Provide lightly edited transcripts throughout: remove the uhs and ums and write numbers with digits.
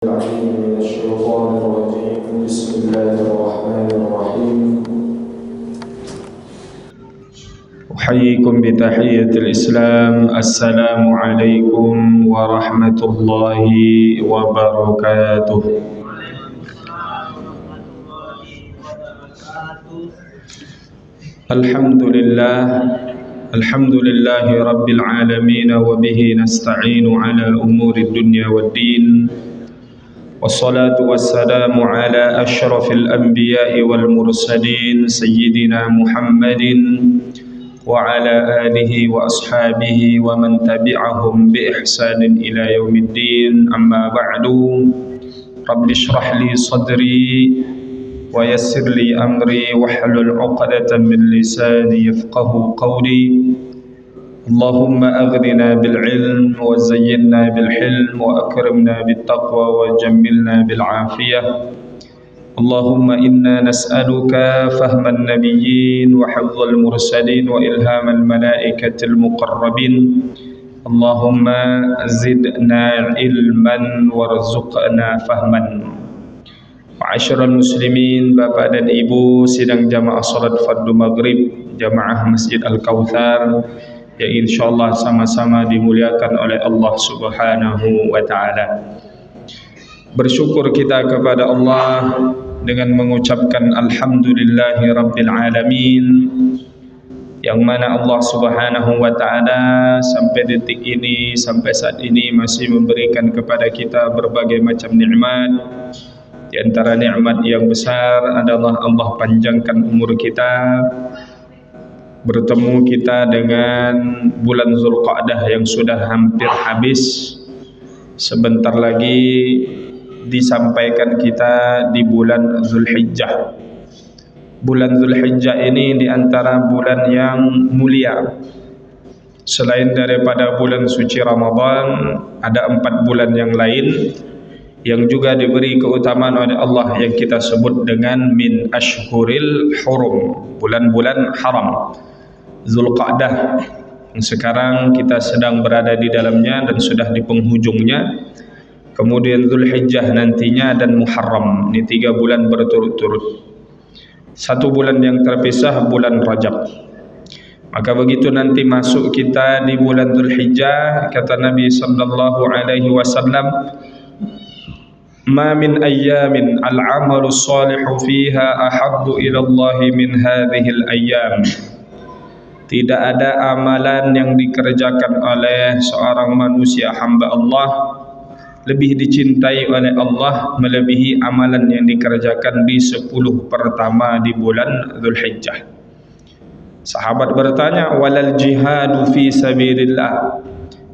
العليم من الشيطان الرجيم. بسم الله الرحمن الرحيم. أحييكم بتحية الإسلام. السلام عليكم ورحمة الله وبركاته. الحمد لله رب العالمين، وبه نستعين على أمور الدنيا والدين، والصلاة والسلام على أشرف الأنبياء والمرسلين سيدنا محمد وعلى آله وأصحابه ومن تبعهم بإحسان إلى يوم الدين. أما بعد، رب اشرح لي صدري ويسر لي أمري واحلل عقدة من لساني يفقه قولي. اللهم أغننا بالعلم وزينا بالحلم وأكرمنا بالتقوى وجملنا بالعافية. اللهم إنا نسألك فهم النبيين وحفظ المرسلين وإلهام الملائكة المقربين. اللهم زدنا علما وارزقنا فهما. Ma'asyiral muslimin, Bapak dan Ibu sidang jamaah salat fardu maghrib jamaah Masjid Al-Kautsar yang insyaallah sama-sama dimuliakan oleh Allah Subhanahu wa taala. Bersyukur kita kepada Allah dengan mengucapkan alhamdulillahi rabbil alamin, yang mana Allah Subhanahu wa taala sampai detik ini, sampai saat ini masih memberikan kepada kita berbagai macam nikmat. Di antara nikmat yang besar adalah Allah panjangkan umur kita, bertemu kita dengan bulan Zulqa'dah yang sudah hampir habis. Sebentar lagi disampaikan kita di bulan Zulhijjah. Bulan Zulhijjah ini di antara bulan yang mulia. Selain daripada bulan suci Ramadan, ada 4 bulan yang lain yang juga diberi keutamaan oleh Allah yang kita sebut dengan min ashhuril hurum, bulan-bulan haram. Zulqa'dah yang sekarang kita sedang berada di dalamnya dan sudah di penghujungnya. Kemudian Zulhijjah nantinya dan Muharram. Ini 3 bulan berturut-turut. 1 bulan yang terpisah bulan Rajab. Maka begitu nanti masuk kita di bulan Zulhijjah, kata Nabi sallallahu alaihi wasallam, ma min ayyamin al-amalu salihu fiha ahabbu ila Allah min hadhil ayyam. Tidak ada amalan yang dikerjakan oleh seorang manusia hamba Allah lebih dicintai oleh Allah melebihi amalan yang dikerjakan di 10 pertama di bulan Zulhijjah. Sahabat bertanya, walal jihadu fi sabilillah.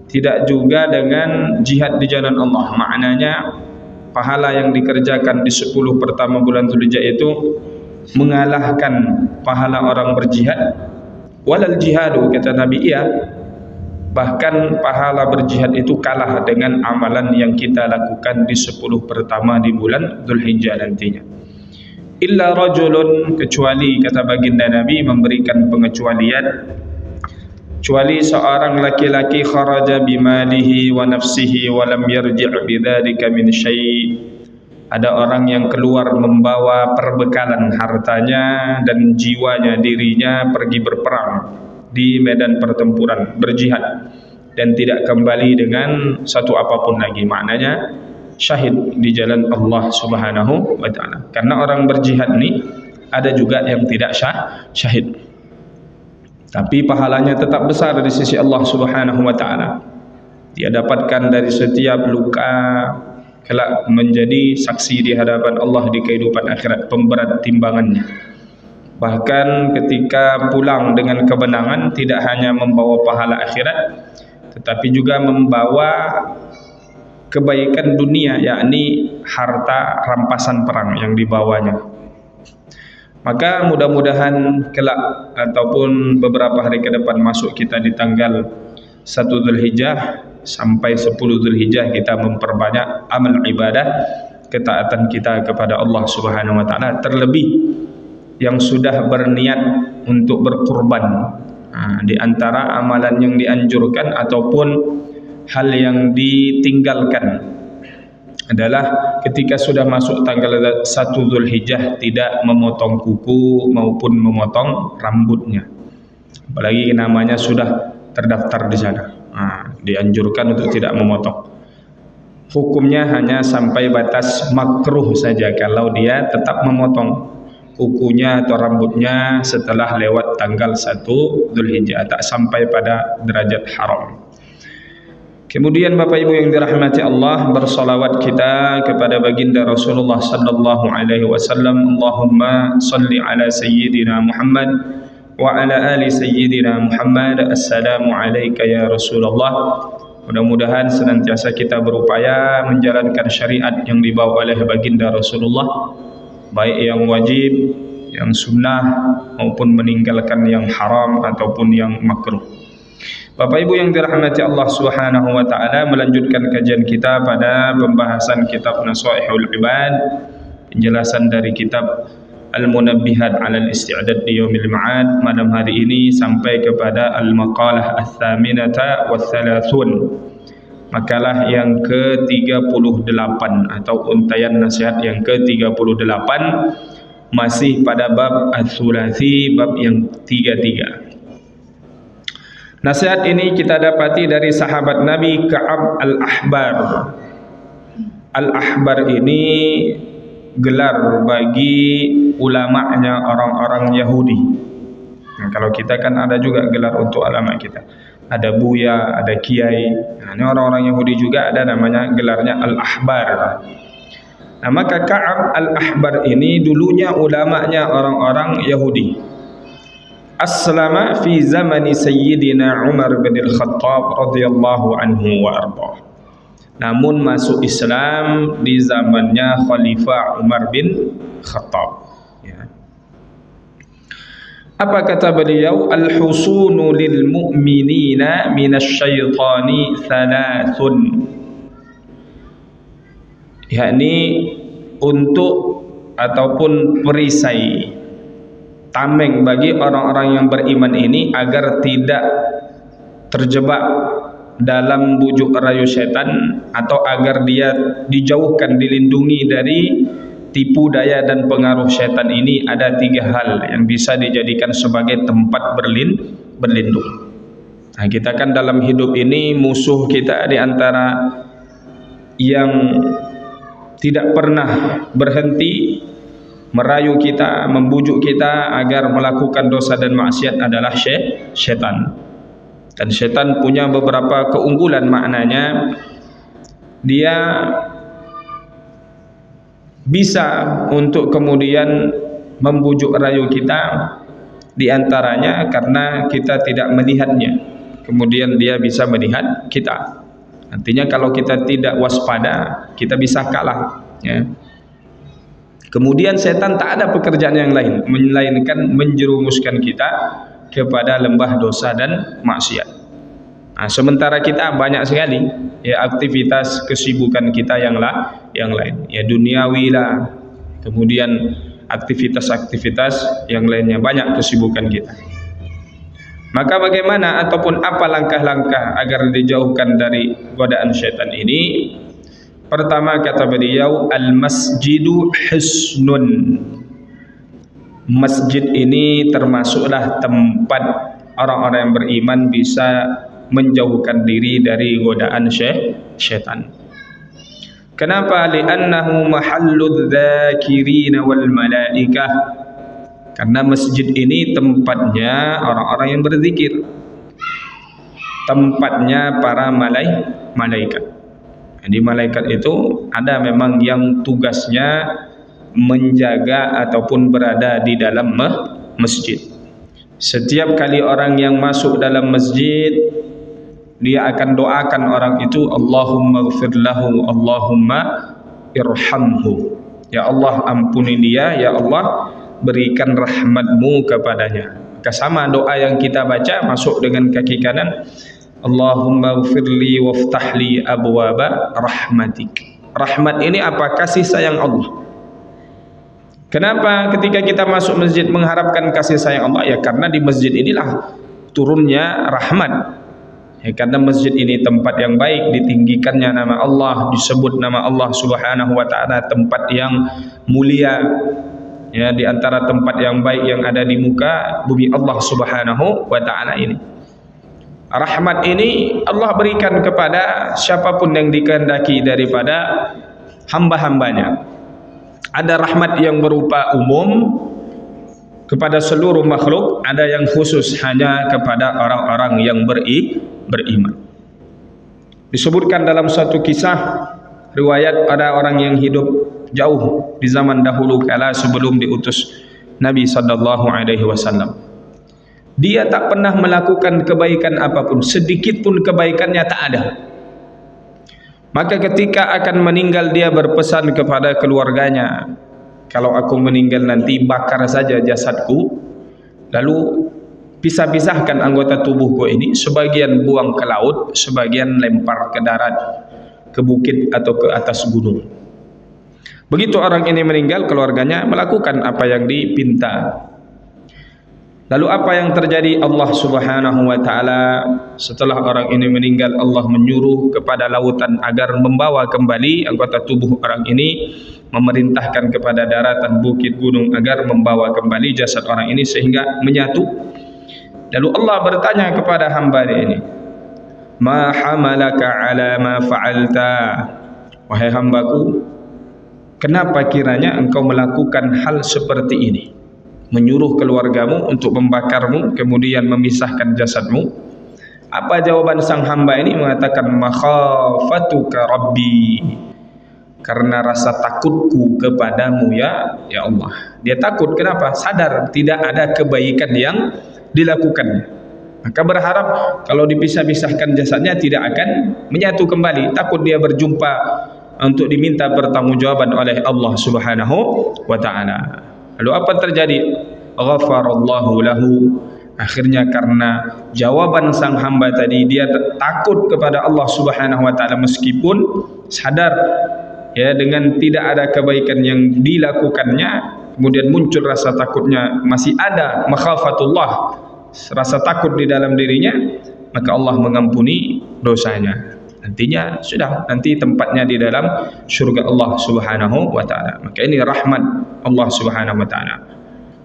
Tidak juga dengan jihad di jalan Allah. Maknanya pahala yang dikerjakan di 10 pertama bulan Zulhijjah itu mengalahkan pahala orang berjihad. Walal jihadu, kata Nabi, iya, bahkan pahala berjihad itu kalah dengan amalan yang kita lakukan di 10 pertama di bulan Zulhijjah nantinya. Illa rajulun, kecuali, kata baginda Nabi memberikan pengecualian, kecuali seorang laki-laki kharaja bimalihi wa nafsihi wa lam yarji' bidzalika min syai'. Ada orang yang keluar membawa perbekalan hartanya dan jiwanya, dirinya pergi berperang di medan pertempuran, berjihad, dan tidak kembali dengan satu apapun lagi. Maknanya syahid di jalan Allah Subhanahu wa taala. Karena orang berjihad ini ada juga yang tidak syahid, tapi pahalanya tetap besar di sisi Allah Subhanahu wa taala. Dia dapatkan dari setiap luka kelak menjadi saksi di hadapan Allah di kehidupan akhirat, pemberat timbangannya. Bahkan ketika pulang dengan kemenangan, tidak hanya membawa pahala akhirat, tetapi juga membawa kebaikan dunia, yakni harta rampasan perang yang dibawanya. Maka mudah-mudahan kelak ataupun beberapa hari ke depan masuk kita di tanggal 1 Zulhijjah sampai 10 Zulhijjah kita memperbanyak amal ibadah, ketaatan kita kepada Allah Subhanahu wa taala, terlebih yang sudah berniat untuk berkurban. Di antara amalan yang dianjurkan ataupun hal yang ditinggalkan adalah ketika sudah masuk tanggal 1 Zulhijjah tidak memotong kuku maupun memotong rambutnya. Apalagi namanya sudah terdaftar di sana. Dianjurkan untuk tidak memotong. Hukumnya hanya sampai batas makruh saja kalau dia tetap memotong kukunya atau rambutnya setelah lewat tanggal 1 Zulhijjah, tak sampai pada derajat haram. Kemudian Bapak Ibu yang dirahmati Allah, bersolawat kita kepada baginda Rasulullah sallallahu alaihi wasallam. Allahumma salli ala sayyidina Muhammad wa ala ali sayyidina Muhammad. Assalamu alayka ya Rasulullah. Mudah-mudahan senantiasa kita berupaya menjalankan syariat yang dibawa oleh baginda Rasulullah, baik yang wajib, yang sunnah, maupun meninggalkan yang haram ataupun yang makruh. Bapak Ibu yang dirahmati Allah Subhanahu wa taala, melanjutkan kajian kita pada pembahasan kitab Nasaihul Ibad, penjelasan dari kitab Al-Munabbihat 'ala al-Isti'dad li Yaumil Ma'ad. Malam hari ini sampai kepada Al-Maqalah Ats-Tsaminata wath-Thalathun, makalah yang ke-38 atau untayan nasihat yang ke-38, masih pada bab Ats-Tsulathi, bab yang 33. Nasihat ini kita dapati dari sahabat Nabi Ka'ab Al-Ahbar. Al-Ahbar ini gelar bagi ulamanya orang-orang Yahudi. Kalau kita kan ada juga gelar untuk ulama kita. Ada buya, ada kiai. Ini orang-orang Yahudi juga ada namanya gelarnya Al-Ahbar. Nah, maka Ka'ab Al-Ahbar ini dulunya ulamanya orang-orang Yahudi. Aslama fi zamani Sayyidina Umar bin Al-Khattab radhiyallahu anhu wa ardhah. Namun masuk Islam di zamannya Khalifah Umar bin Khattab. Ya. Apa kata beliau? Al-husunu lil mu'minina minasyaitani thalathun. Yakni untuk ataupun perisai, tameng bagi orang-orang yang beriman ini agar tidak terjebak dalam bujuk rayu setan, atau agar dia dijauhkan, dilindungi dari tipu daya dan pengaruh setan ini. Ada 3 hal yang bisa dijadikan sebagai tempat berlindung. Nah, kita kan dalam hidup ini musuh kita di antara yang tidak pernah berhenti merayu kita, membujuk kita agar melakukan dosa dan maksiat adalah syaitan. Dan syaitan punya beberapa keunggulan, maknanya dia bisa untuk kemudian membujuk rayu kita, di antaranya karena kita tidak melihatnya, kemudian dia bisa melihat kita. Artinya kalau kita tidak waspada, kita bisa kalah, ya. Kemudian setan tak ada pekerjaan yang lain melainkan menjerumuskan kita kepada lembah dosa dan maksiat. Nah, sementara kita banyak sekali ya aktivitas kesibukan kita yang lain, ya duniawi lah, kemudian aktivitas-aktivitas yang lainnya, banyak kesibukan kita. Maka bagaimana ataupun apa langkah-langkah agar dijauhkan dari godaan syaitan ini? Pertama kata beliau, al-masjidu hisnun. Masjid ini termasuklah tempat orang-orang yang beriman bisa menjauhkan diri dari godaan syaitan. Kenapa? Li'annahu mahalludz dzakirina wal malaikah. Karena masjid ini tempatnya orang-orang yang berzikir, tempatnya para malaikat. Di malaikat itu ada memang yang tugasnya menjaga ataupun berada di dalam masjid. Setiap kali orang yang masuk dalam masjid, dia akan doakan orang itu, Allahumma ighfir lahu, Allahumma irhamhu. Ya Allah, ampuni dia, ya Allah berikan rahmatmu kepadanya. Maka sama doa yang kita baca, masuk dengan kaki kanan, Allahumma ighfirli waftahli abwaba rahmatik. Rahmat ini apa? Kasih sayang Allah. Kenapa ketika kita masuk masjid mengharapkan kasih sayang Allah? Ya karena di masjid inilah turunnya rahmat. Karena masjid ini tempat yang baik, ditinggikannya nama Allah, disebut nama Allah Subhanahu wa taala, tempat yang mulia, ya, di antara tempat yang baik yang ada di muka bumi Allah Subhanahu wa taala ini. Rahmat ini Allah berikan kepada siapapun yang dikehendaki daripada hamba-hambanya. Ada rahmat yang berupa umum kepada seluruh makhluk, ada yang khusus hanya kepada orang-orang yang beriman. Disebutkan dalam satu kisah riwayat, ada orang yang hidup jauh di zaman dahulu kala sebelum diutus Nabi sallallahu alaihi wasallam. Dia tak pernah melakukan kebaikan apapun, sedikit pun kebaikannya tak ada. Maka ketika akan meninggal, dia berpesan kepada keluarganya, kalau aku meninggal nanti bakar saja jasadku, lalu pisah-pisahkan anggota tubuhku ini, sebagian buang ke laut, sebagian lempar ke darat, ke bukit atau ke atas gunung. Begitu orang ini meninggal, keluarganya melakukan apa yang dipinta. Lalu apa yang terjadi? Allah Subhanahu wa taala setelah orang ini meninggal, Allah menyuruh kepada lautan agar membawa kembali anggota tubuh orang ini, memerintahkan kepada daratan, bukit, gunung agar membawa kembali jasad orang ini sehingga menyatu. Lalu Allah bertanya kepada hamba ini, "Ma hamalaka ala ma fa'alta?" Wahai hambaku, kenapa kiranya engkau melakukan hal seperti ini? Menyuruh keluargamu untuk membakarmu, kemudian memisahkan jasadmu. Apa jawaban sang hamba ini? Mengatakan, makhafatuka rabbi, karena rasa takutku kepadamu ya Allah. Dia takut, kenapa? Sadar tidak ada kebaikan yang dilakukannya, maka berharap kalau dipisah-pisahkan jasadnya tidak akan menyatu kembali. Takut dia berjumpa untuk diminta pertanggungjawaban oleh Allah Subhanahu wa taala. Lalu apa terjadi? Ghafarallahu lahu. Akhirnya karena jawaban sang hamba tadi, dia takut kepada Allah Subhanahu wa taala meskipun sadar ya dengan tidak ada kebaikan yang dilakukannya, kemudian muncul rasa takutnya, masih ada makhafatullah, rasa takut di dalam dirinya, maka Allah mengampuni dosanya. Nantinya sudah, nanti tempatnya di dalam surga Allah Subhanahu wa taala. Maka ini rahmat Allah Subhanahu wa taala.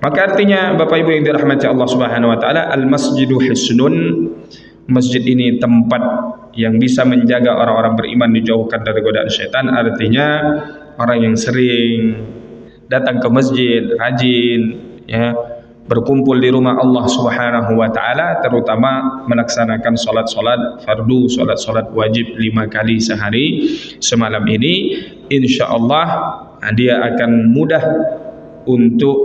Maka artinya Bapak Ibu yang dirahmati Allah Subhanahu wa taala, al-masjidu hisnun, masjid ini tempat yang bisa menjaga orang-orang beriman, dijauhkan dari godaan syaitan. Artinya orang yang sering datang ke masjid, rajin ya, berkumpul di rumah Allah Subhanahu wa taala, terutama melaksanakan salat-salat fardu, salat-salat wajib 5 kali sehari semalam ini, insyaallah dia akan mudah untuk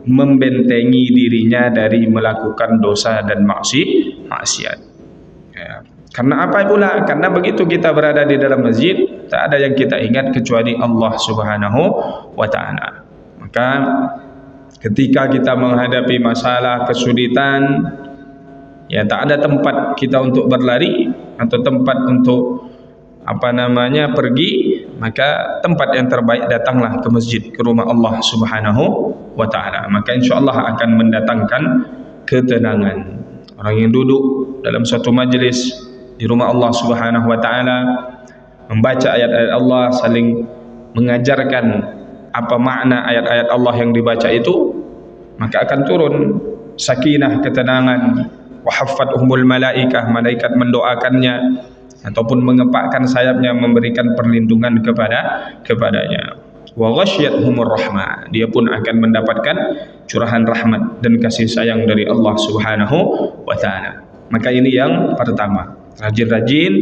membentengi dirinya dari melakukan dosa dan maksiat. Ya. Karena apa pula? Karena begitu kita berada di dalam masjid, tak ada yang kita ingat kecuali Allah Subhanahu wa taala. Maka ketika kita menghadapi masalah, kesulitan, ya tak ada tempat kita untuk berlari atau tempat untuk pergi, maka tempat yang terbaik datanglah ke masjid, ke rumah Allah Subhanahu wa taala. Maka insyaallah akan mendatangkan ketenangan. Orang yang duduk dalam suatu majlis di rumah Allah Subhanahu wa taala, membaca ayat-ayat Allah, saling mengajarkan apa makna ayat-ayat Allah yang dibaca itu, maka akan turun sakinah, ketenangan. Wa haffathumul malaikah, malaikat mendoakannya ataupun mengepakkan sayapnya, memberikan perlindungan kepadanya. Wa ghasyiyatuhumur rahmah, dia pun akan mendapatkan curahan rahmat dan kasih sayang dari Allah Subhanahu wa taala. Maka ini yang pertama, rajin-rajin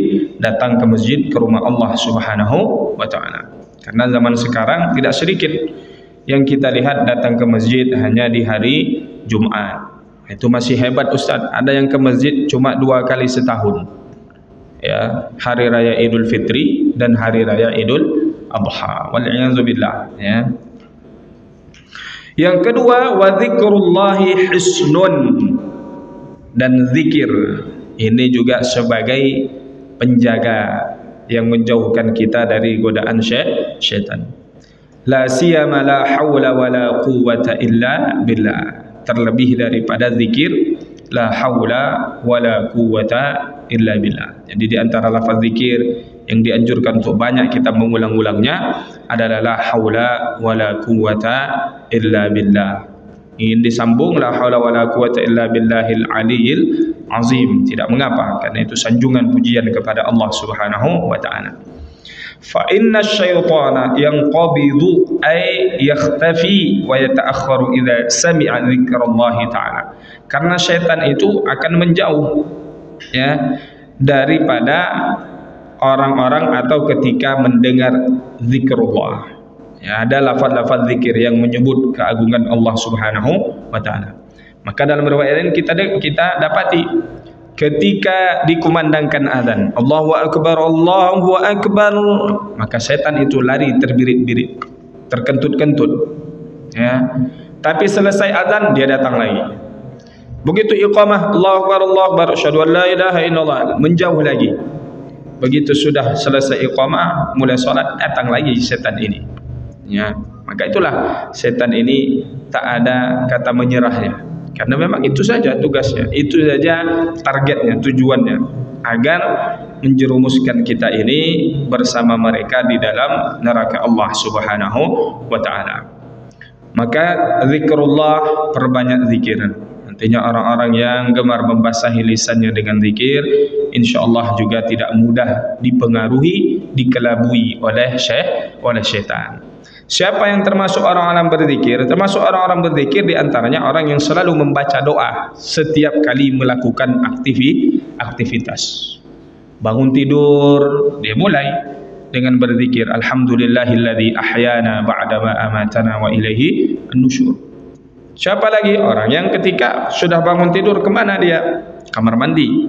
datang ke masjid, ke rumah Allah Subhanahu wa taala. Karena zaman sekarang tidak sedikit yang kita lihat datang ke masjid hanya di hari Jumat. Itu masih hebat Ustaz. Ada yang ke masjid cuma 2 kali setahun. Ya, hari raya Idul Fitri dan hari raya Idul Adha. Wal'iyadzubillah, ya. Yang kedua, wa dzikrullahi hisnun, dan zikir ini juga sebagai penjaga yang menjauhkan kita dari godaan syaitan. La siyama la haula wala quwwata illa billah. Terlebih daripada zikir, la haula wala quwwata illa billah. Jadi di antara lafaz zikir yang dianjurkan untuk banyak kita mengulang-ulangnya adalah la haula wala quwwata illa billah. Ingin disambung la haula wala quwwata illa billahil aliyil azim, tidak mengapa karena itu sanjungan pujian kepada Allah Subhanahu wa taala. Fa inna syaitana yanqabidu ay yakhtafi wa yata'akhkharu idza sami'a dzikrullah ta'ala. Karena syaitan itu akan menjauh ya daripada orang-orang atau ketika mendengar zikrullah. Ya, ada lafaz-lafaz zikir yang menyebut keagungan Allah Subhanahu wa taala. Maka dalam riwayat ini kita dapati ketika dikumandangkan azan, Allahu akbar, Allahu akbar, maka setan itu lari terbirit-birit, terkentut-kentut. Ya. Tapi selesai azan dia datang lagi. Begitu iqamah, Allahu akbar, Allahu akbar, asyhadu an la ilaha illallah, menjauh lagi. Begitu sudah selesai iqamah, mulai salat, datang lagi setan ini. Ya, maka itulah setan ini tak ada kata menyerahnya. Karena memang itu saja tugasnya, itu saja targetnya, tujuannya, agar menjerumuskan kita ini bersama mereka di dalam neraka Allah Subhanahu wa taala. Maka zikrullah, perbanyak zikir. Nantinya orang-orang yang gemar membasahi lisannya dengan zikir, insyaallah juga tidak mudah dipengaruhi, dikelabui oleh syaitan. Siapa yang termasuk orang-orang berzikir? Termasuk orang-orang berzikir di antaranya orang yang selalu membaca doa setiap kali melakukan aktivitas. Bangun tidur, dia mulai dengan berzikir, alhamdulillahilladzi ahyana ba'dama amatana wa ilaihi an-nusyur. Siapa lagi? Orang yang ketika sudah bangun tidur, kemana dia? Kamar mandi.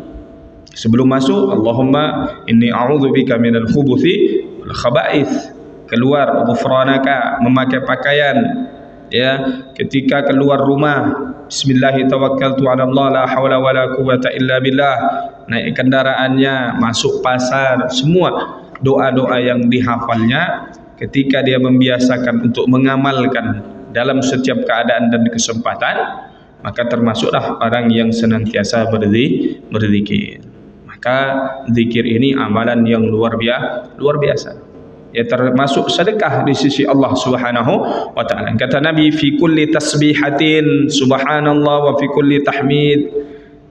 Sebelum masuk, Allahumma inni a'udzubika minal khubuthi wal khaba'ith. Keluar, ghufranaka, memakai pakaian, ya, ketika keluar rumah, bismillahi tawakkaltu 'ala Allah la haula wala quwwata illa billah, naik kendaraannya, masuk pasar, semua doa-doa yang dihafalnya ketika dia membiasakan untuk mengamalkan dalam setiap keadaan dan kesempatan, maka termasuklah orang yang senantiasa berzikir. Maka zikir ini amalan yang luar biasa. Ya, termasuk sedekah di sisi Allah Subhanahu wa taala. Kata Nabi, fi kulli tasbihatin subhanallah wa fi kulli tahmid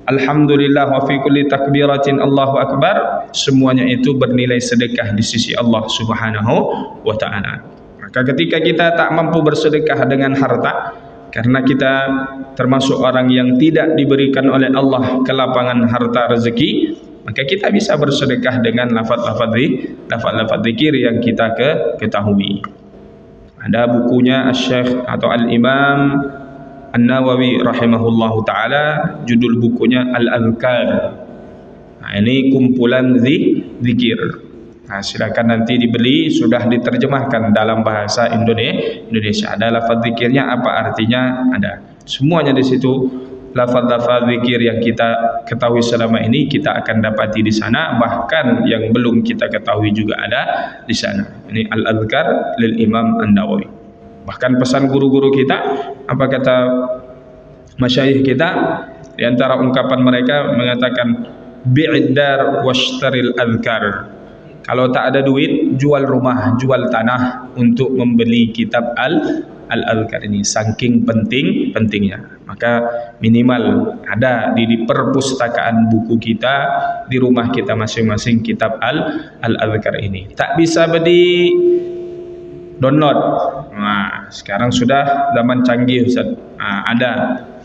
alhamdulillah wa fi kulli takbiratin Allahu akbar, semuanya itu bernilai sedekah di sisi Allah Subhanahu wa taala. Maka ketika kita tak mampu bersedekah dengan harta, karena kita termasuk orang yang tidak diberikan oleh Allah kelapangan harta rezeki, maka kita bisa bersedekah dengan lafaz-lafaz zikir yang kita ketahui. Ada bukunya Asy-Syaikh atau Al-Imam An-Nawawi rahimahullahu taala, judul bukunya Al-Adhkar. Nah, ini kumpulan zikir. Nah, silakan nanti dibeli, sudah diterjemahkan dalam bahasa Indonesia. Ada lafaz zikirnya, apa artinya, ada. Semuanya di situ. Lafaz-lafaz zikir yang kita ketahui selama ini kita akan dapati di sana, bahkan yang belum kita ketahui juga ada di sana. Ini Al-Adhkar lil Imam An-Nawawi. Bahkan pesan guru-guru kita, apa kata masyayikh kita, di antara ungkapan mereka mengatakan bi'id dar washtaril adhkar. Kalau tak ada duit, jual rumah, jual tanah untuk membeli kitab Al-Adhkar ini, saking pentingnya. Maka minimal ada di perpustakaan buku kita, di rumah kita masing-masing kitab Al-Adhkar ini. Tak bisa beli download. Nah, sekarang sudah zaman canggih Ustaz. Nah, ada,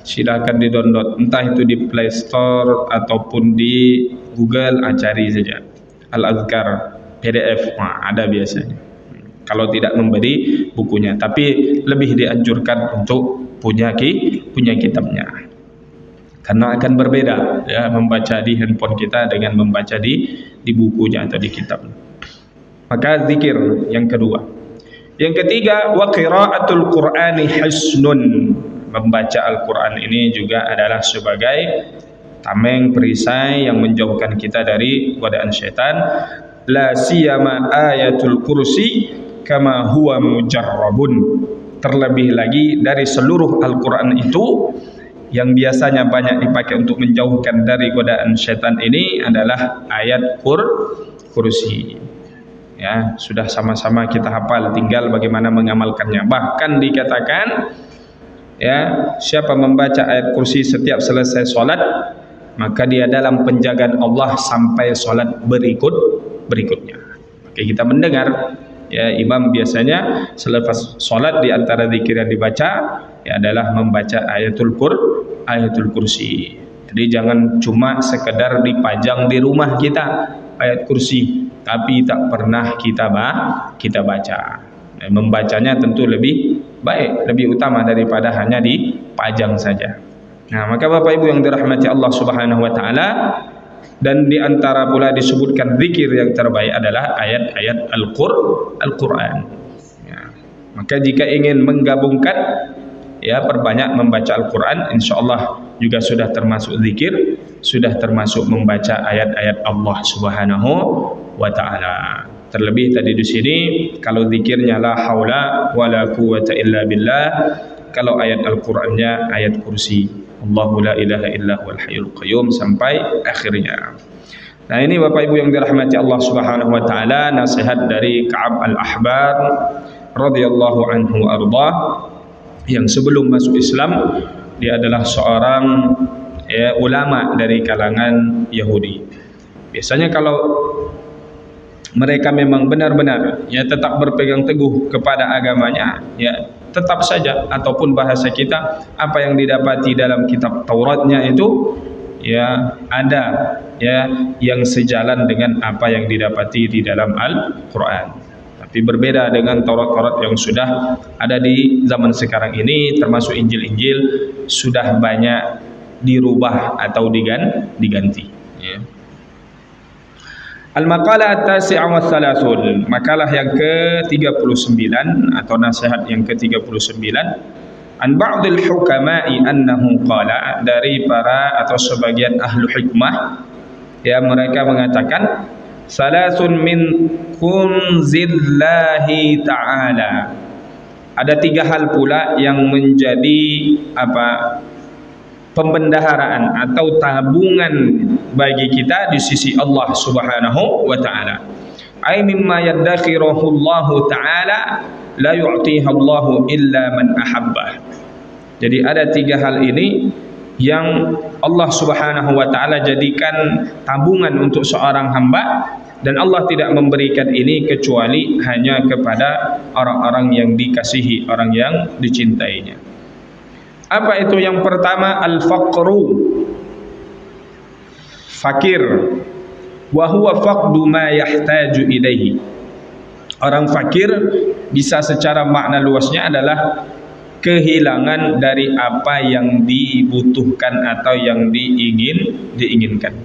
silakan di download, entah itu di Play Store ataupun di Google, cari saja Al-Adhkar PDF. Nah, ada biasanya. Kalau tidak membeli bukunya, tapi lebih dianjurkan untuk punya kitabnya, karena akan berbeda ya membaca di handphone kita dengan membaca di bukunya atau di kitab. Maka zikir yang kedua. Yang ketiga, wa qiraatul Qur'ani hisnun. Membaca Al-Qur'an ini juga adalah sebagai tameng perisai yang menjauhkan kita dari godaan syaitan. La siyama ayatul kursi kama huwa mujarrabun. Terlebih lagi dari seluruh Al-Quran itu, yang biasanya banyak dipakai untuk menjauhkan dari godaan syaitan ini adalah ayat kursi. Ya, sudah sama-sama kita hafal, tinggal bagaimana mengamalkannya. Bahkan dikatakan, ya, siapa membaca ayat kursi setiap selesai solat, maka dia dalam penjagaan Allah sampai solat berikutnya. Oke, kita mendengar, ya, imam biasanya selepas solat di antara zikir yang dibaca, ya, adalah membaca ayatul kursi. Jadi jangan cuma sekedar dipajang di rumah kita ayat kursi, tapi tak pernah kita baca. Membacanya tentu lebih baik, lebih utama daripada hanya dipajang saja. Nah, maka Bapak Ibu yang dirahmati Allah Subhanahu wa taala, dan di antara pula disebutkan zikir yang terbaik adalah ayat-ayat Al-Qur'an. Ya. Maka jika ingin menggabungkan, ya, perbanyak membaca Al-Qur'an, insyaallah juga sudah termasuk zikir, sudah termasuk membaca ayat-ayat Allah Subhanahu wa taala. Terlebih tadi di sini kalau zikirnya la haula wala quwwata illa billah, kalau ayat Al-Qur'annya ayat kursi. Allahu la ilaha illa huwal hayyul qayyum sampai akhirnya. Nah, ini Bapak Ibu yang dirahmati Allah Subhanahu wa taala, nasihat dari Ka'ab al-Ahbar radhiyallahu anhu arda, yang sebelum masuk Islam dia adalah seorang, ya, ulama dari kalangan Yahudi. Biasanya kalau mereka memang benar-benar, ya, tetap berpegang teguh kepada agamanya, ya, tetap saja, ataupun bahasa kita, apa yang didapati dalam kitab Tauratnya itu, ya, ada, ya, yang sejalan dengan apa yang didapati di dalam Al-Qur'an. Tapi berbeda dengan Taurat-Taurat yang sudah ada di zaman sekarang ini, termasuk Injil-Injil, sudah banyak dirubah atau diganti, ya. Al-maqalah at-tasi'ah wa thalathun, makalah yang ke-39 atau nasihat yang ke-39. An ba'dil hukama'i annahu qala, dari para atau sebagian ahlu hikmah, ya, mereka mengatakan salasun min kunzillahi ta'ala, ada 3 hal pula yang menjadi pembendaharaan atau tabungan bagi kita di sisi Allah Subhanahu wa taala. Ai mimma yadakhiruhu Allah taala la yu'tiha Allah illa man ahabbah. Jadi ada 3 hal ini yang Allah Subhanahu wa taala jadikan tabungan untuk seorang hamba, dan Allah tidak memberikan ini kecuali hanya kepada orang-orang yang dikasihi, orang yang dicintainya. Apa itu? Yang pertama, al-faqru, fakir, wa huwa faqdu ma yahtaju ilaihi. Orang fakir bisa secara makna luasnya adalah kehilangan dari apa yang dibutuhkan atau yang diinginkan.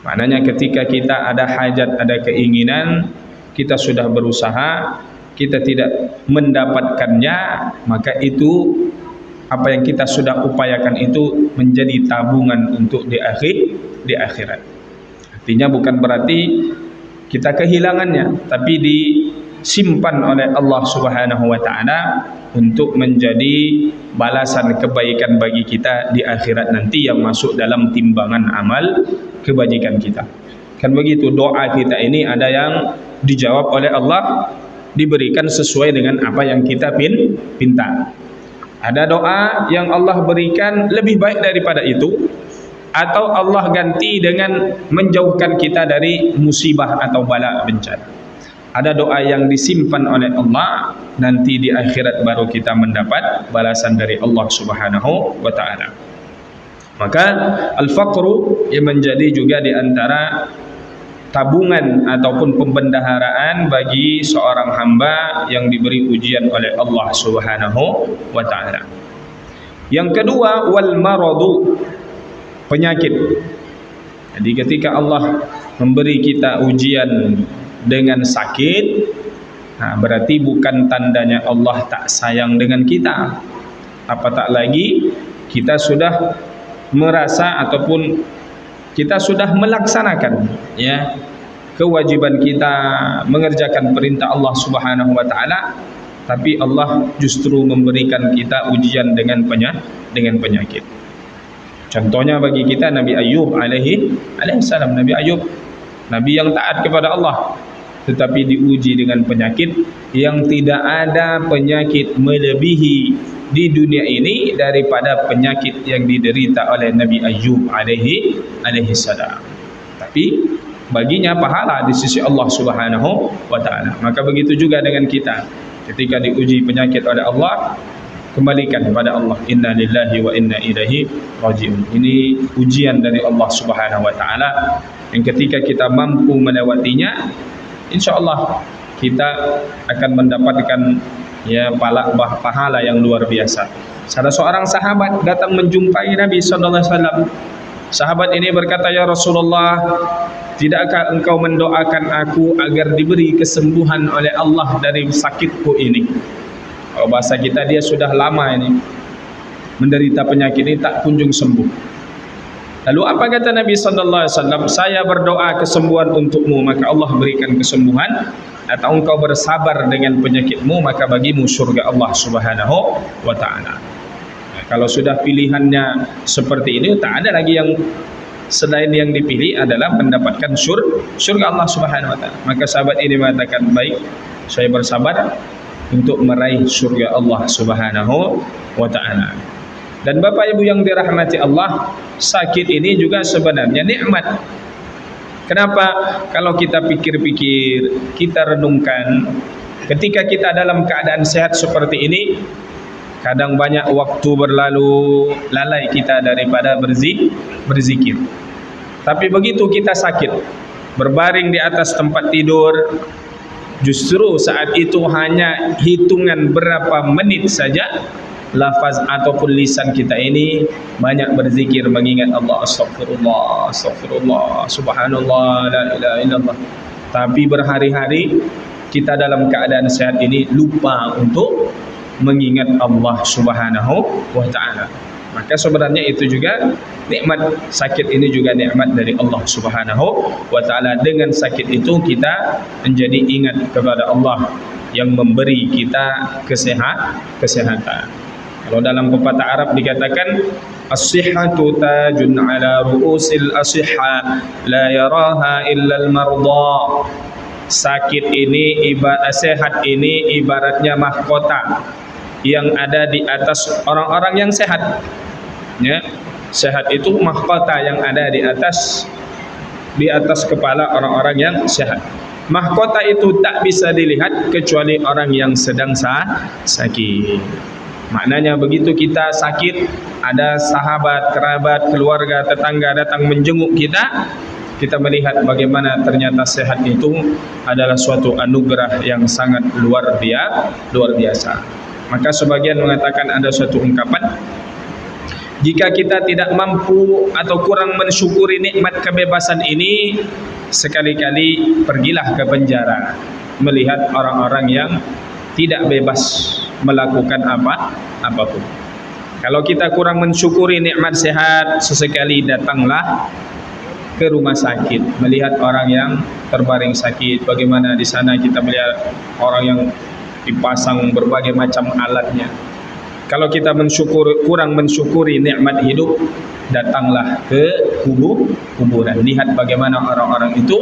Maknanya ketika kita ada hajat, ada keinginan, kita sudah berusaha, kita tidak mendapatkannya, maka itu apa yang kita sudah upayakan itu menjadi tabungan untuk di akhirat. Artinya bukan berarti kita kehilangannya, tapi disimpan oleh Allah Subhanahu wa taala untuk menjadi balasan kebaikan bagi kita di akhirat nanti, yang masuk dalam timbangan amal kebajikan kita. Kan begitu, doa kita ini ada yang dijawab oleh Allah, diberikan sesuai dengan apa yang kita pinta. Ada doa yang Allah berikan lebih baik daripada itu, atau Allah ganti dengan menjauhkan kita dari musibah atau bala bencana. Ada doa yang disimpan oleh Allah, nanti di akhirat baru kita mendapat balasan dari Allah Subhanahu wa taala. Maka al-faqru yang menjadi juga di antara tabungan ataupun pembendaharaan bagi seorang hamba yang diberi ujian oleh Allah Subhanahu wa taala. Yang kedua, wal maradu, penyakit. Jadi ketika Allah memberi kita ujian dengan sakit, nah, berarti bukan tandanya Allah tak sayang dengan kita. Apatah lagi kita sudah merasa ataupun kita sudah melaksanakan, ya, kewajiban kita mengerjakan perintah Allah Subhanahu wa taala, tapi Allah justru memberikan kita ujian dengan penyakit. Contohnya bagi kita Nabi Ayub alaihi salam. Nabi Ayub, nabi yang taat kepada Allah, tetapi diuji dengan penyakit yang tidak ada penyakit melebihi di dunia ini daripada penyakit yang diderita oleh Nabi Ayub alaihi salam. Tapi baginya pahala di sisi Allah Subhanahu wa taala. Maka begitu juga dengan kita. Ketika diuji penyakit oleh Allah, kembalikan kepada Allah. Inna lillahi wa inna ilaihi raji'un. Ini ujian dari Allah Subhanahu wa taala yang ketika kita mampu melewatinya, insyaallah kita akan mendapatkan pahala yang luar biasa. Salah seorang sahabat datang menjumpai Nabi sallallahu alaihi wasallam. Sahabat ini berkata, "Ya Rasulullah, tidakkah engkau mendoakan aku agar diberi kesembuhan oleh Allah dari sakitku ini?" Kalau bahasa kita, dia sudah lama ini menderita penyakit ini tak kunjung sembuh. Lalu apa kata Nabi sallallahu alaihi wasallam? "Saya berdoa kesembuhan untukmu, maka Allah berikan kesembuhan, atau engkau bersabar dengan penyakitmu, maka bagimu surga Allah Subhanahu wa taala." Kalau sudah pilihannya seperti ini, tak ada lagi yang selain yang dipilih adalah mendapatkan surga Allah Subhanahu wa taala. Maka sahabat ini mengatakan, "Baik, saya bersabar untuk meraih surga Allah Subhanahu wa taala." Dan Bapak Ibu yang dirahmati Allah, sakit ini juga sebenarnya nikmat. Kenapa? Kalau kita pikir-pikir, kita renungkan, ketika kita dalam keadaan sehat seperti ini, kadang banyak waktu berlalu, lalai kita daripada berzikir. Tapi begitu kita sakit, berbaring di atas tempat tidur, justru saat itu hanya hitungan berapa menit saja, lafaz ataupun lisan kita ini banyak berzikir, mengingat Allah. Astagfirullah, astagfirullah, subhanallah, la ilaha illallah. Tapi berhari-hari kita dalam keadaan sehat ini lupa untuk mengingat Allah Subhanahu wa taala. Maka sebenarnya itu juga nikmat. Sakit ini juga nikmat dari Allah Subhanahu wa taala. Dengan sakit itu kita menjadi ingat kepada Allah yang memberi kita kesehatan. Kalau dalam pepatah Arab dikatakan, as-sihhatu tajun ala ru'usil asihha la yaraha illa al-marda. Sakit ini, sehat ini ibaratnya mahkota yang ada di atas orang-orang yang sehat. Ya, sehat itu mahkota yang ada di atas kepala orang-orang yang sehat. Mahkota itu tak bisa dilihat kecuali orang yang sedang sakit. Maknanya begitu kita sakit, ada sahabat, kerabat, keluarga, tetangga datang menjenguk kita, kita melihat bagaimana ternyata sehat itu adalah suatu anugerah yang sangat luar biasa. Maka sebagian mengatakan ada suatu ungkapan, jika kita tidak mampu atau kurang mensyukuri nikmat kebebasan ini, sekali-kali pergilah ke penjara melihat orang-orang yang tidak bebas melakukan apapun. Kalau kita kurang mensyukuri nikmat sehat, sesekali datanglah ke rumah sakit, melihat orang yang terbaring sakit. Bagaimana di sana kita melihat orang yang dipasang berbagai macam alatnya. Kalau kita kurang mensyukuri nikmat hidup, datanglah ke kuburan. Lihat bagaimana orang-orang itu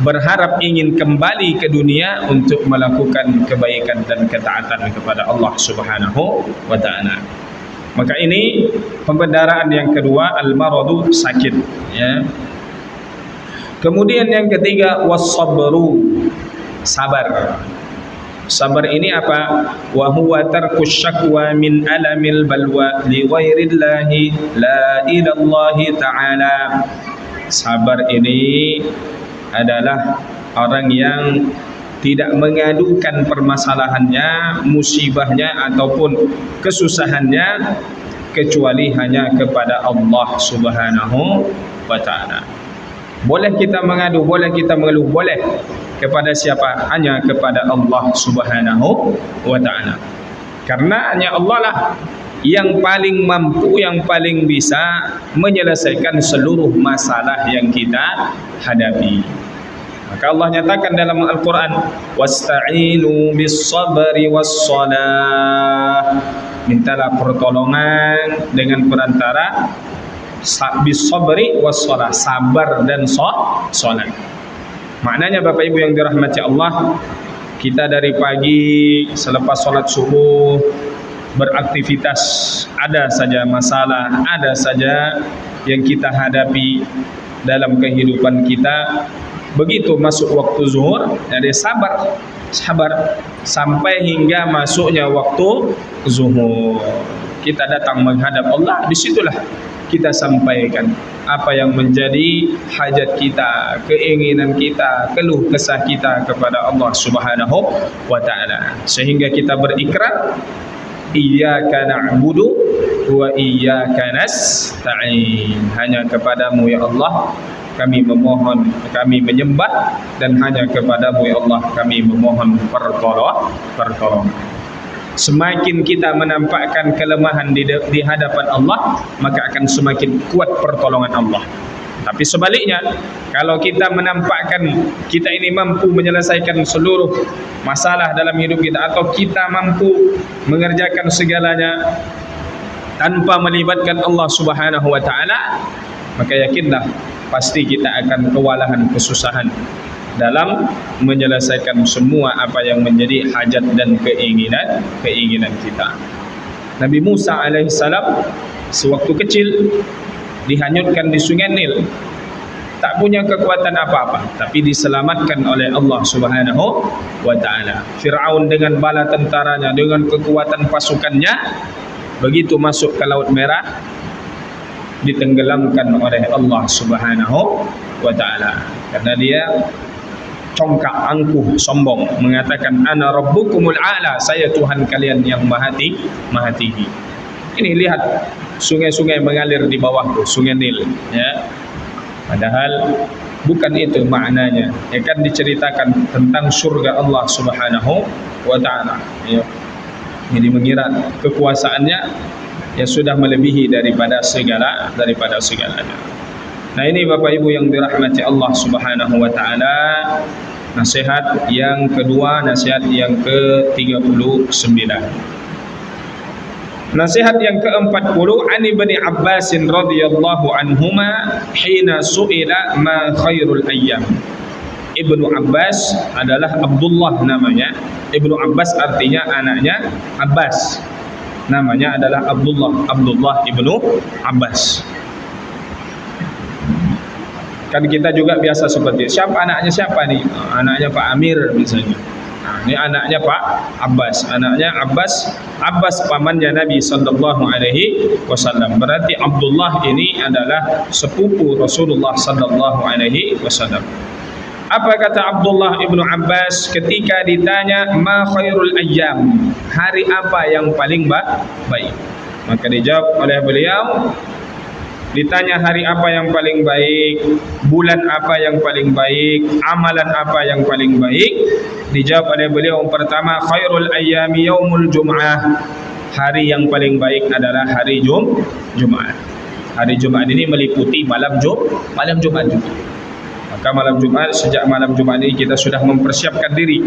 berharap ingin kembali ke dunia untuk melakukan kebaikan dan ketaatan kepada Allah Subhanahu wa taala. Maka ini pembenaran yang kedua, al-maradu, sakit, ya. Kemudian yang ketiga, was-sabru, sabar. Sabar ini apa? Wa huwa tarkus syakwa min alamil balwa li ghairillahi la ilallahi ta'ala. Sabar ini adalah orang yang tidak mengadukan permasalahannya, musibahnya ataupun kesusahannya kecuali hanya kepada Allah Subhanahu wa taala. Boleh kita mengadu, boleh kita mengeluh, boleh. Kepada siapa? Hanya kepada Allah Subhanahu wa taala. Karena hanya Allah lah yang paling mampu, yang paling bisa menyelesaikan seluruh masalah yang kita hadapi. Maka Allah nyatakan dalam Al-Quran, wasta'inu bis-sabri was-salah. Mintalah pertolongan dengan perantara bis-sabri was-salah, sabar dan salat. Maknanya Bapak Ibu yang dirahmati Allah, kita dari pagi selepas salat subuh beraktivitas, ada saja masalah, ada saja yang kita hadapi dalam kehidupan kita. Begitu masuk waktu zuhur, jadi sabar sampai hingga masuknya waktu zuhur. Kita datang menghadap Allah, disitulah kita sampaikan apa yang menjadi hajat kita, keinginan kita, keluh kesah kita kepada Allah Subhanahu wa ta'ala. Sehingga kita berikrar, iyyaka na'budu wa iyyaka nasta'in. Hanya kepadamu ya Allah kami memohon, kami menyembah, dan hanya kepadamu ya Allah kami memohon pertolongan. Semakin kita menampakkan kelemahan di hadapan Allah, maka akan semakin kuat pertolongan Allah. Tapi sebaliknya, kalau kita menampakkan kita ini mampu menyelesaikan seluruh masalah dalam hidup kita, atau kita mampu mengerjakan segalanya tanpa melibatkan Allah Subhanahu wa ta'ala, maka yakinlah pasti kita akan kewalahan, kesusahan dalam menyelesaikan semua apa yang menjadi hajat dan keinginan kita. Nabi Musa alaihissalam sewaktu kecil dihanyutkan di sungai Nil, tak punya kekuatan apa-apa, tapi diselamatkan oleh Allah Subhanahu wa ta'ala. Fir'aun dengan bala tentaranya, dengan kekuatan pasukannya, begitu masuk ke Laut Merah, ditenggelamkan oleh Allah Subhanahu wa ta'ala, karena dia congkak, angkuh, sombong, mengatakan ana rabbukumul a'la, saya Tuhan kalian yang maha tinggi. Ini lihat sungai-sungai mengalir di bawahku, sungai Nil, ya. Padahal bukan itu maknanya. Ya kan diceritakan tentang surga Allah Subhanahu wa ta'ala, ya. Jadi mengira kekuasaannya ya sudah melebihi daripada segalanya. Nah, ini Bapak Ibu yang dirahmati Allah Subhanahu wa ta'ala, nasihat yang kedua, nasihat yang ke-39. Nasihat yang ke-40, an Ibni Abbas radhiyallahu anhuma hina su'ila ma khairul ayyam. Ibnu Abbas adalah Abdullah namanya. Ibnu Abbas artinya anaknya Abbas. Namanya adalah Abdullah ibnu Abbas. Kan kita juga biasa seperti itu. Anaknya siapa nih? Anaknya Pak Amir misalnya. Nah, ini anaknya Pak Abbas. Anaknya Abbas pamannya Nabi sallallahu alaihi wasallam. Berarti Abdullah ini adalah sepupu Rasulullah sallallahu alaihi wasallam. Apa kata Abdullah ibnu Abbas ketika ditanya ma khairul ayyam, hari apa yang paling baik? Maka dijawab oleh beliau, ditanya hari apa yang paling baik, bulan apa yang paling baik, amalan apa yang paling baik, dijawab oleh beliau yang pertama, khairul ayyami yaumul jum'ah, hari yang paling baik adalah hari Jumat. Hari Jumat ini meliputi malam Jumat juga. Maka malam Jumat, sejak malam Jumat ini kita sudah mempersiapkan diri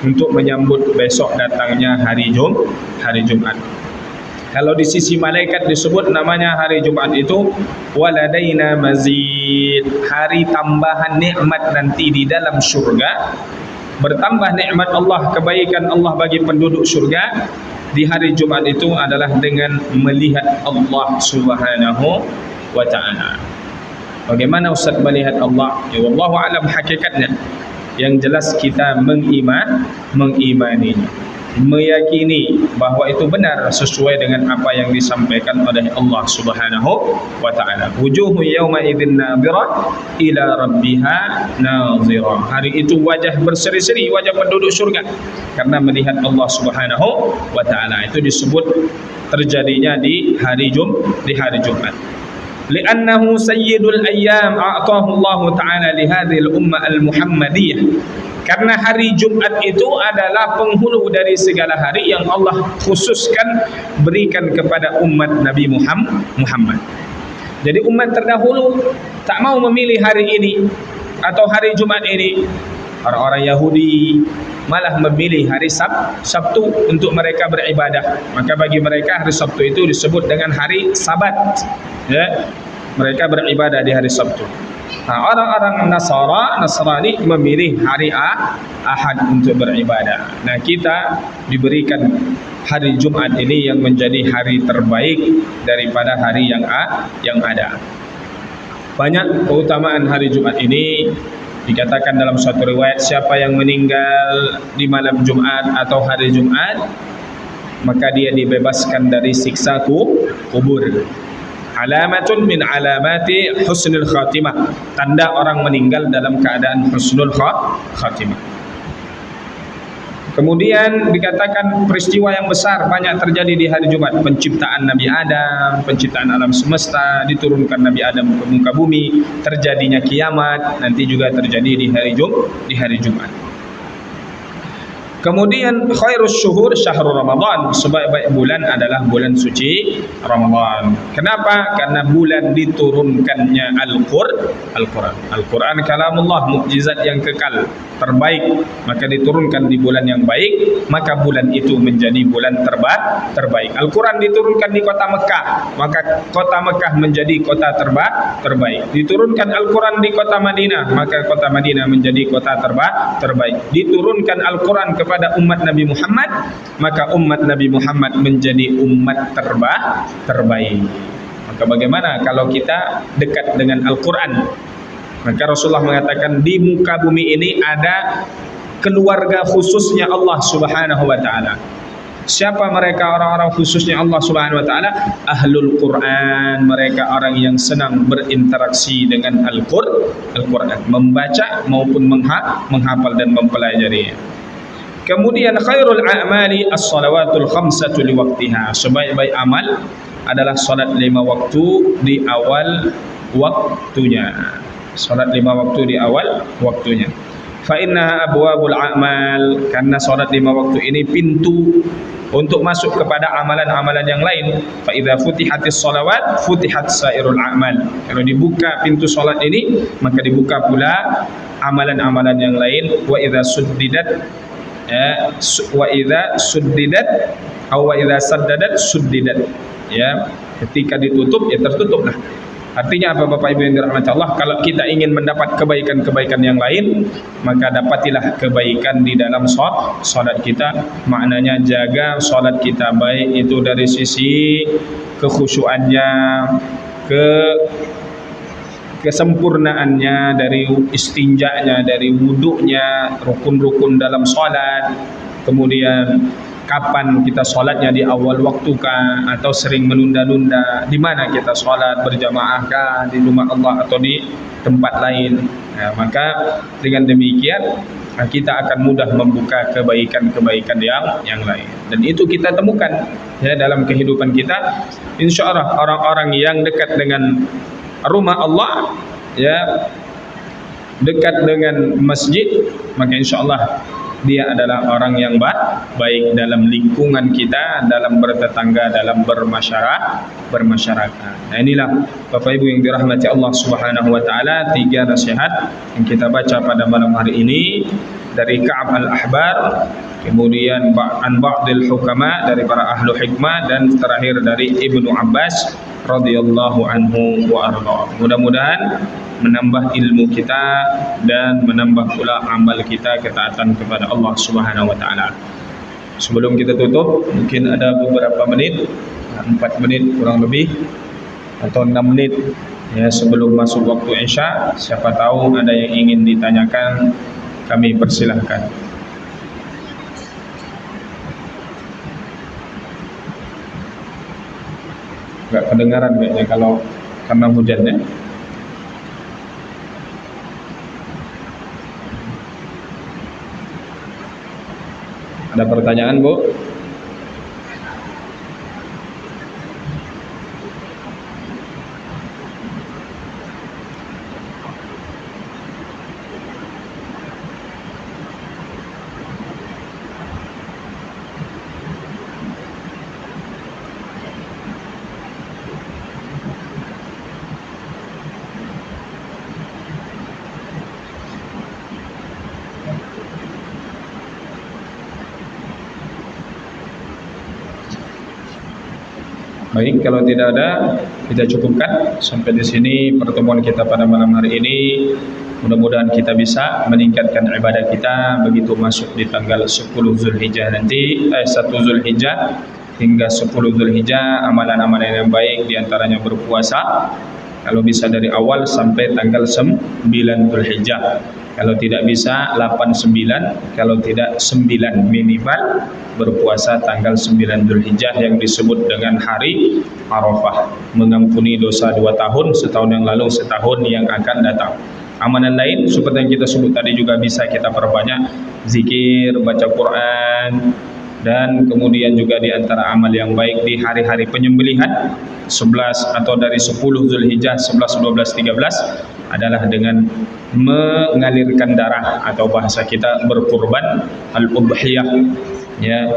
untuk menyambut besok datangnya hari Jumat. Kalau di sisi malaikat disebut namanya hari Jumat itu waladaina mazid, hari tambahan nikmat nanti di dalam surga. Bertambah nikmat Allah, kebaikan Allah bagi penduduk surga di hari Jumat itu adalah dengan melihat Allah Subhanahu wa ta'ala. Bagaimana Ustaz melihat Allah? Ya wallahu alam hakikatnya. Yang jelas kita mengimaninya, meyakini bahwa itu benar sesuai dengan apa yang disampaikan oleh Allah Subhanahu wa ta'ala. Wujuhu yawma idzin nadhirah ila rabbiha nadhirah. Hari itu wajah berseri-seri, wajah penduduk surga karena melihat Allah Subhanahu wa ta'ala. Itu disebut terjadinya di hari Jumat. Li'annahu sayyidul ayyam a'tahu Allah ta'ala li hadhil ummah al-muhammadiyah. Karena hari Jumat itu adalah penghulu dari segala hari yang Allah khususkan berikan kepada umat Nabi Muhammad. Jadi umat terdahulu tak mau memilih hari ini, atau hari Jumat ini, orang-orang Yahudi malah memilih hari Sabtu untuk mereka beribadah. Maka bagi mereka hari Sabtu itu disebut dengan hari Sabat, ya. Mereka beribadah di hari Sabtu. Nah, orang-orang Nasrani memilih hari Ahad untuk beribadah. Nah, kita diberikan hari Jumat ini yang menjadi hari terbaik daripada hari yang ada. Banyak keutamaan hari Jumat ini. Dikatakan dalam suatu riwayat, siapa yang meninggal di malam Jumat atau hari Jumat, maka dia dibebaskan dari siksa kubur. Alamatun min alamati husnul khatimah, tanda orang meninggal dalam keadaan husnul khatimah. Kemudian dikatakan peristiwa yang besar banyak terjadi di hari Jumat. Penciptaan Nabi Adam, penciptaan alam semesta, diturunkan Nabi Adam ke muka bumi, terjadinya kiamat, nanti juga terjadi di hari Jumat. Kemudian khairus syuhur syahrul Ramadan, sebaik-baik bulan adalah bulan suci Ramadan. Kenapa? Karena bulan diturunkannya Al-Quran. Al-Quran kalamullah, mukjizat yang kekal, terbaik, maka diturunkan di bulan yang baik, maka bulan itu menjadi bulan terbaik. Al-Quran diturunkan di kota Mekah, maka kota Mekah menjadi kota terbaik. Diturunkan Al-Quran di kota Madinah, maka kota Madinah menjadi kota terbaik. Diturunkan Al-Quran kepada umat Nabi Muhammad, maka umat Nabi Muhammad menjadi umat terbaik. Maka bagaimana kalau kita dekat dengan Al-Quran? Maka Rasulullah mengatakan di muka bumi ini ada keluarga khususnya Allah Subhanahu wa taala. Siapa mereka orang-orang khususnya Allah Subhanahu wa taala? Ahlul Quran, mereka orang yang senang berinteraksi dengan Al-Quran, membaca maupun menghafal dan mempelajarinya. Kemudian khairul a'mali as-salawatul khamsatu li waqtiha, sebaik-baik amal adalah salat 5 waktu di awal waktunya. Salat 5 waktu di awal waktunya. Fa innaha abwabul a'mal, karena salat 5 waktu ini pintu untuk masuk kepada amalan-amalan yang lain. Fa idza futihatis shalawat futihat sairul a'mal. Kalau dibuka pintu salat ini, maka dibuka pula amalan-amalan yang lain. Wa idza suddidat saddadat suddidat, ya, ketika ditutup ya tertutuplah. Artinya apa Bapak Ibu yang dirahmati Allah? Kalau kita ingin mendapat kebaikan-kebaikan yang lain, maka dapatilah kebaikan di dalam salat kita. Maknanya jaga salat kita, baik itu dari sisi kekhusyuannya, kesempurnaannya, dari istinjanya, dari wuduknya, rukun-rukun dalam salat, kemudian kapan kita salatnya, di awal waktu kah atau sering menunda-nunda, di mana kita salat, berjamaah kah, di rumah Allah atau di tempat lain. Nah, maka dengan demikian kita akan mudah membuka kebaikan-kebaikan yang lain, dan itu kita temukan ya dalam kehidupan kita. Insya Allah orang-orang yang dekat dengan rumah Allah, ya, dekat dengan masjid, maka insya Allah dia adalah orang yang baik dalam lingkungan kita, dalam bertetangga, dalam bermasyarakat. Nah, inilah Bapak Ibu yang dirahmati Allah Subhanahu wa taala, 3 nasihat yang kita baca pada malam hari ini dari Ka'ab al-Ahbar, kemudian an ba'dil hukama, dari para ahlu hikmah, dan terakhir dari Ibnu Abbas radhiyallahu anhu wa arda. Mudah-mudahan menambah ilmu kita dan menambah pula amal kita, ketaatan kepada Allah Subhanahu wa taala. Sebelum kita tutup, mungkin ada beberapa menit, 4 menit kurang lebih atau 6 menit ya sebelum masuk waktu Isya. Siapa tahu ada yang ingin ditanyakan, kami persilahkan. Enggak kedengaran kayaknya kalau karena hujannya. Ada pertanyaan, Bu? Baik, kalau tidak ada, kita cukupkan sampai di sini pertemuan kita pada malam hari ini. Mudah-mudahan kita bisa meningkatkan ibadah kita begitu masuk di tanggal 10 Zulhijjah nanti, 1 Zulhijjah hingga 10 Zulhijjah, amalan-amalan yang baik diantaranya berpuasa. Kalau bisa dari awal sampai tanggal 9 Zulhijjah. Kalau tidak bisa 8-9, kalau tidak 9 minimal berpuasa tanggal 9 Zulhijjah yang disebut dengan hari Arafah, mengampuni dosa 2 tahun, setahun yang lalu, setahun yang akan datang. Amalan lain seperti yang kita sebut tadi juga bisa kita perbanyak, zikir, baca Quran, dan kemudian juga di antara amal yang baik di hari-hari penyembelihan 11 atau dari 10 Zulhijjah 11, 12, 13 adalah dengan mengalirkan darah atau bahasa kita berkurban, al-udhiyah, ya,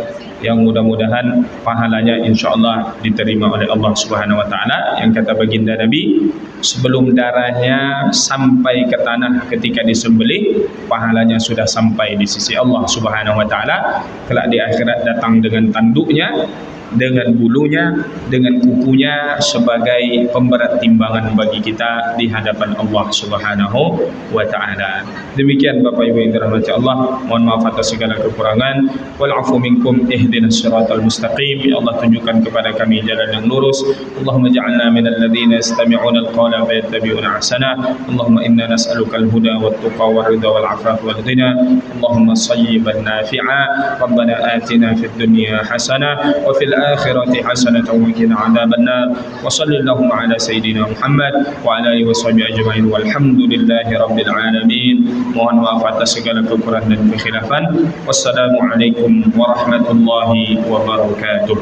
yang mudah-mudahan pahalanya insyaallah diterima oleh Allah Subhanahu wa taala. Yang kata baginda Nabi, sebelum darahnya sampai ke tanah ketika disembelih, pahalanya sudah sampai di sisi Allah Subhanahu wa taala. Kelak di akhirat datang dengan tanduknya, dengan bulunya, dengan kukunya sebagai pemberat timbangan bagi kita di hadapan Allah Subhanahu wa taala. Demikian Bapak Ibu yang dirahmati Allah, mohon maaf atas segala kekurangan. Wal afu minkum, ihdinas siratal mustaqim. Ya Allah, tunjukkan kepada kami jalan yang lurus. Allahumma ja'alna minal ladzina yastami'una al-qawla fayattabi'una ahsana. Allahumma inna nas'aluka al-huda wat tuqa war ridha wal 'afafa wal ghina. Allahumma shayyiban nafi'a. Rabbana atina fid dunya hasanah wa fil akhirati hasanatan wa qina adzabannar. Wa sallallahu ala sayidina Muhammad wa ala alihi washabihi ajma'in walhamdulillahi rabbil alamin. Mohon maaf atas segala kekurangan dan kekhilafan. Wassalamualaikum warahmatullahi wabarakatuh.